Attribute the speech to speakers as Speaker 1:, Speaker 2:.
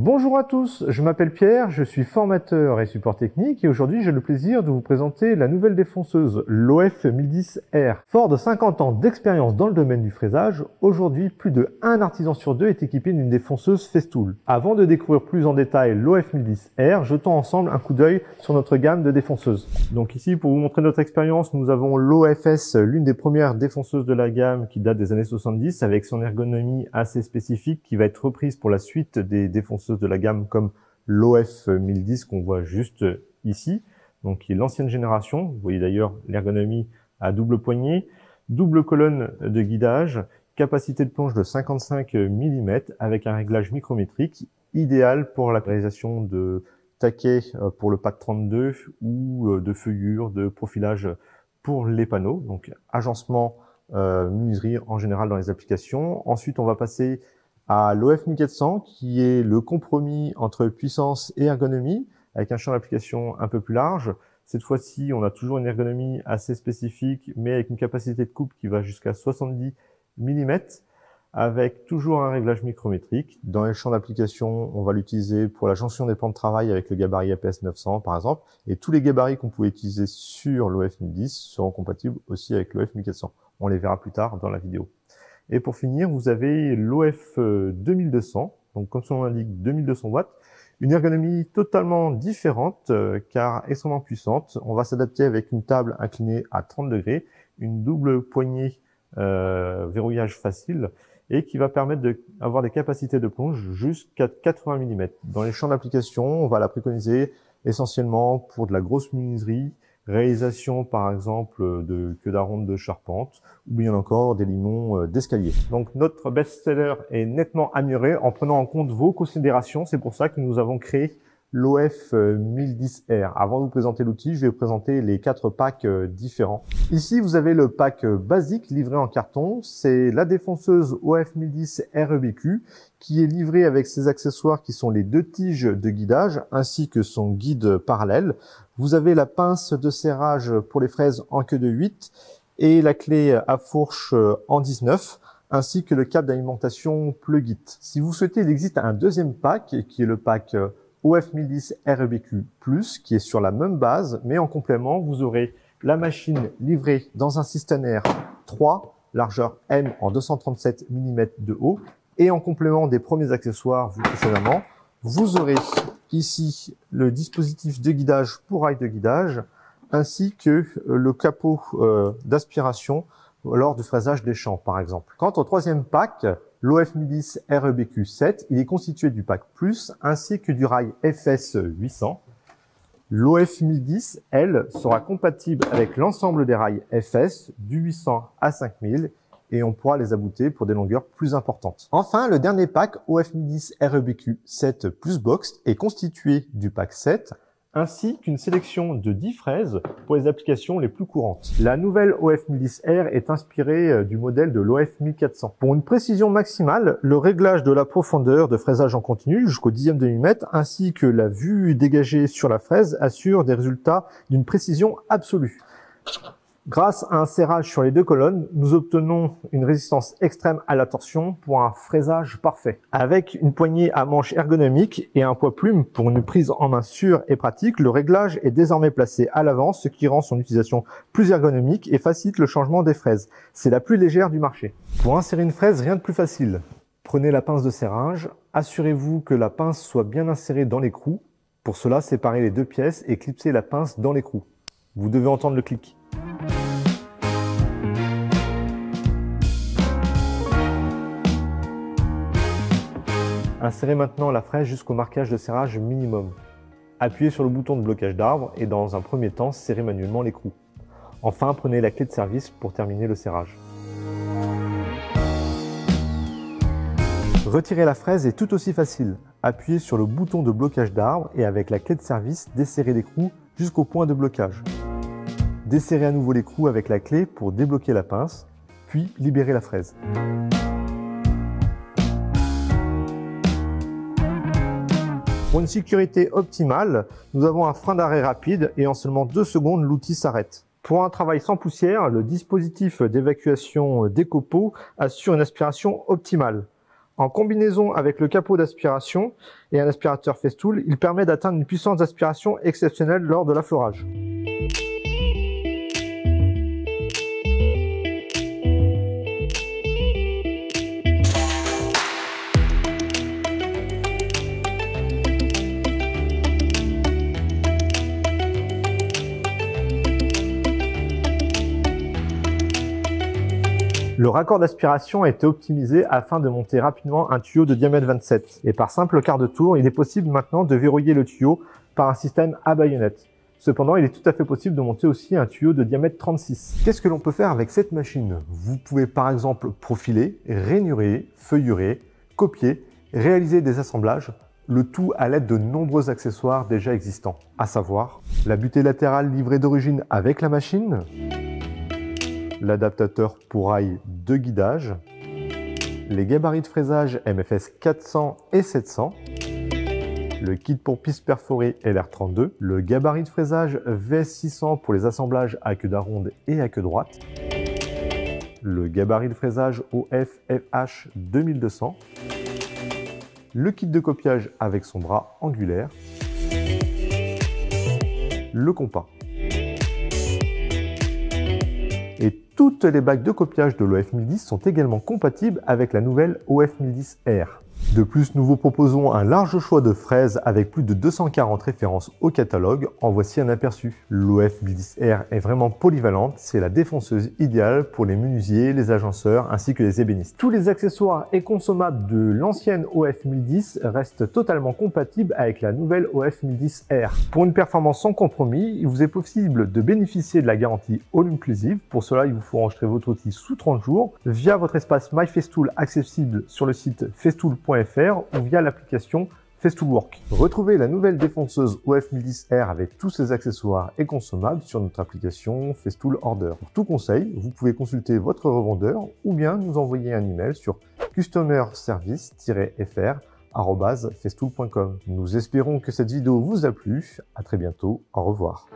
Speaker 1: Bonjour à tous, je m'appelle Pierre, je suis formateur et support technique et aujourd'hui j'ai le plaisir de vous présenter la nouvelle défonceuse, l'OF 1010R. Fort de 50 ans d'expérience dans le domaine du fraisage, aujourd'hui plus de 1 artisan sur 2 est équipé d'une défonceuse Festool. Avant de découvrir plus en détail l'OF 1010R, jetons ensemble un coup d'œil sur notre gamme de défonceuses. Donc ici pour vous montrer notre expérience, nous avons l'OFS, l'une des premières défonceuses de la gamme qui date des années 70 avec son ergonomie assez spécifique qui va être reprise pour la suite des défonceuses de la gamme comme l'OF 1010 qu'on voit juste ici, donc qui est l'ancienne génération. Vous voyez d'ailleurs l'ergonomie à double poignée, double colonne de guidage, capacité de plonge de 55 mm avec un réglage micrométrique idéal pour la réalisation de taquets pour le pack 32 ou de feuillures, de profilage pour les panneaux, donc agencement menuiserie en général dans les applications. Ensuite on va passer à l'OF 1400 qui est le compromis entre puissance et ergonomie avec un champ d'application un peu plus large. Cette fois-ci, on a toujours une ergonomie assez spécifique mais avec une capacité de coupe qui va jusqu'à 70 mm avec toujours un réglage micrométrique. Dans les champs d'application, on va l'utiliser pour la jonction des plans de travail avec le gabarit APS 900 par exemple, et tous les gabarits qu'on pouvait utiliser sur l'OF 1010 seront compatibles aussi avec l'OF 1400. On les verra plus tard dans la vidéo. Et pour finir, vous avez l'OF 2200, donc comme son nom l'indique, 2200 watts, une ergonomie totalement différente car extrêmement puissante. On va s'adapter avec une table inclinée à 30 degrés, une double poignée verrouillage facile et qui va permettre d'avoir des capacités de plonge jusqu'à 80 mm. Dans les champs d'application, on va la préconiser essentiellement pour de la grosse menuiserie, réalisation par exemple de queue d'aronde de charpente ou bien encore des limons d'escalier. Donc notre best-seller est nettement amélioré en prenant en compte vos considérations. C'est pour ça que nous avons créé l'OF 1010R. Avant de vous présenter l'outil, je vais vous présenter les 4 packs différents. Ici, vous avez le pack basique livré en carton. C'est la défonceuse OF 1010 REBQ qui est livrée avec ses accessoires qui sont les 2 tiges de guidage ainsi que son guide parallèle. Vous avez la pince de serrage pour les fraises en queue de 8 et la clé à fourche en 19 ainsi que le câble d'alimentation plug-it. Si vous souhaitez, il existe un deuxième pack qui est le pack OF 1010 REBQ+, qui est sur la même base, mais en complément, vous aurez la machine livrée dans un Systaner 3, largeur M en 237 mm de haut, et en complément des premiers accessoires vus précédemment, vous aurez ici le dispositif de guidage pour rail de guidage, ainsi que le capot d'aspiration lors du fraisage des champs, par exemple. Quant au troisième pack, l'OF 1010 REBQ 7, il est constitué du pack Plus ainsi que du rail FS 800. L'OF 1010, elle, sera compatible avec l'ensemble des rails FS du 800 à 5000 et on pourra les abouter pour des longueurs plus importantes. Enfin, le dernier pack OF 1010 REBQ 7 Plus Box est constitué du pack 7 ainsi qu'une sélection de 10 fraises pour les applications les plus courantes. La nouvelle OF 1010R est inspirée du modèle de l'OF 1400. Pour une précision maximale, le réglage de la profondeur de fraisage en continu jusqu'au 10e de millimètre ainsi que la vue dégagée sur la fraise assurent des résultats d'une précision absolue. Grâce à un serrage sur les 2 colonnes, nous obtenons une résistance extrême à la torsion pour un fraisage parfait. Avec une poignée à manche ergonomique et un poids-plume pour une prise en main sûre et pratique, le réglage est désormais placé à l'avant, ce qui rend son utilisation plus ergonomique et facilite le changement des fraises. C'est la plus légère du marché. Pour insérer une fraise, rien de plus facile. Prenez la pince de serrage, assurez-vous que la pince soit bien insérée dans l'écrou. Pour cela, séparez les 2 pièces et clipsez la pince dans l'écrou. Vous devez entendre le clic. Insérez maintenant la fraise jusqu'au marquage de serrage minimum. Appuyez sur le bouton de blocage d'arbre et dans un premier temps, serrez manuellement l'écrou. Enfin, prenez la clé de service pour terminer le serrage. Retirer la fraise est tout aussi facile. Appuyez sur le bouton de blocage d'arbre et avec la clé de service, desserrez l'écrou jusqu'au point de blocage. Desserrez à nouveau l'écrou avec la clé pour débloquer la pince, puis libérez la fraise. Pour une sécurité optimale, nous avons un frein d'arrêt rapide et en seulement 2 secondes, l'outil s'arrête. Pour un travail sans poussière, le dispositif d'évacuation des copeaux assure une aspiration optimale. En combinaison avec le capot d'aspiration et un aspirateur Festool, il permet d'atteindre une puissance d'aspiration exceptionnelle lors de l'affleurage. Le raccord d'aspiration a été optimisé afin de monter rapidement un tuyau de diamètre 27. Et par simple quart de tour, il est possible maintenant de verrouiller le tuyau par un système à baïonnette. Cependant, il est tout à fait possible de monter aussi un tuyau de diamètre 36. Qu'est-ce que l'on peut faire avec cette machine? Vous pouvez par exemple profiler, rainurer, feuillurer, copier, réaliser des assemblages, le tout à l'aide de nombreux accessoires déjà existants, à savoir la butée latérale livrée d'origine avec la machine, l'adaptateur pour rail de guidage, les gabarits de fraisage MFS 400 et 700, le kit pour piste perforée LR32, le gabarit de fraisage VS 600 pour les assemblages à queue d'aronde et à queue droite, le gabarit de fraisage OF FH 2200, le kit de copiage avec son bras angulaire, le compas. Et toutes les bagues de copiage de l'OF 1010 sont également compatibles avec la nouvelle OF 1010R. De plus, nous vous proposons un large choix de fraises avec plus de 240 références au catalogue. En voici un aperçu. L'OF 1010R est vraiment polyvalente, c'est la défonceuse idéale pour les menuisiers, les agenceurs ainsi que les ébénistes. Tous les accessoires et consommables de l'ancienne OF 1010 restent totalement compatibles avec la nouvelle OF 1010R. Pour une performance sans compromis, il vous est possible de bénéficier de la garantie All Inclusive. Pour cela, il vous faut enregistrer votre outil sous 30 jours via votre espace MyFestool accessible sur le site festool.fr ou via l'application Festoolwork. Retrouvez la nouvelle défonceuse OF 1010R avec tous ses accessoires et consommables sur notre application Festool Order. Pour tout conseil, vous pouvez consulter votre revendeur ou bien nous envoyer un email sur customerservice-fr@festool.com. Nous espérons que cette vidéo vous a plu. À très bientôt. Au revoir.